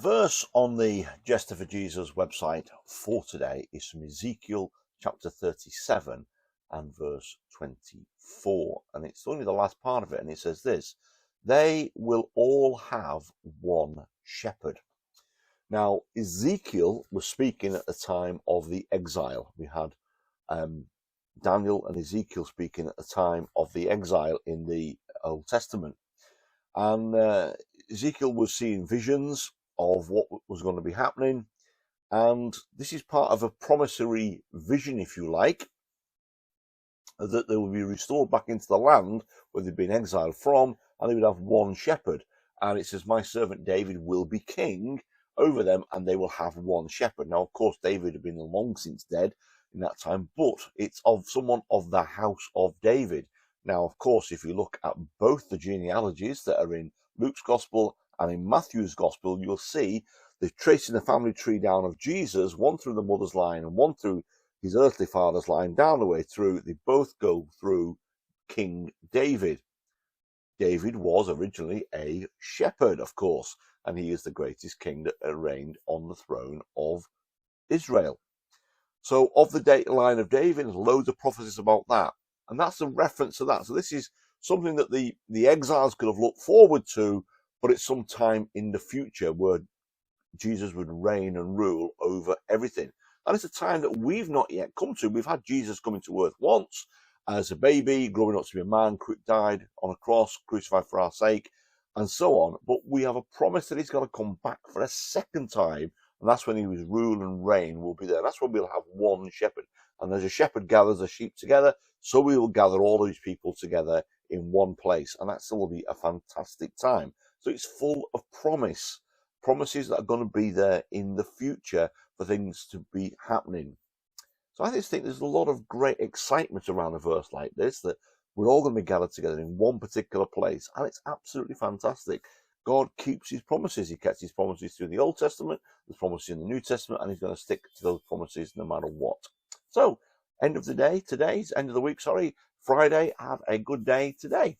Verse on the Jester for Jesus website for today is from Ezekiel chapter 37 and verse 24. And it's only the last part of it. And it says this: they will all have one shepherd. Now, Ezekiel was speaking at the time of the exile. We had Daniel and Ezekiel speaking at the time of the exile in the Old Testament. And Ezekiel was seeing visions of what was going to be happening. And this is part of a promissory vision, if you like, that they will be restored back into the land where they've been exiled from, and they would have one shepherd. And it says, my servant David will be king over them, and they will have one shepherd. Now, of course, David had been long since dead in that time, but it's of someone of the house of David. Now, of course, if you look at both the genealogies that are in Luke's gospel and in Matthew's gospel, you'll see they're tracing the family tree down of Jesus, one through the mother's line and one through his earthly father's line, down the way through. They both go through King David. David was originally a shepherd, of course, and he is the greatest king that reigned on the throne of Israel. So of the line of David, there's loads of prophecies about that. And that's a reference to that. So this is something that the exiles could have looked forward to, but it's some time in the future where Jesus would reign and rule over everything. And it's a time that we've not yet come to. We've had Jesus coming to earth once as a baby, growing up to be a man, died on a cross, crucified for our sake, and so on. But we have a promise that he's going to come back for a second time, and that's when his rule and reign will be there. That's when we'll have one shepherd. And as a shepherd gathers the sheep together, so we will gather all these people together in one place. And that still will be a fantastic time. So it's full of promises that are going to be there in the future for things to be happening. So I just think there's a lot of great excitement around a verse like this, that we're all going to be gathered together in one particular place. And it's absolutely fantastic. God keeps his promises. He kept his promises through the Old Testament, there's promises in the New Testament, and he's going to stick to those promises no matter what. So, end of the day, end of the week, Friday. Have a good day today.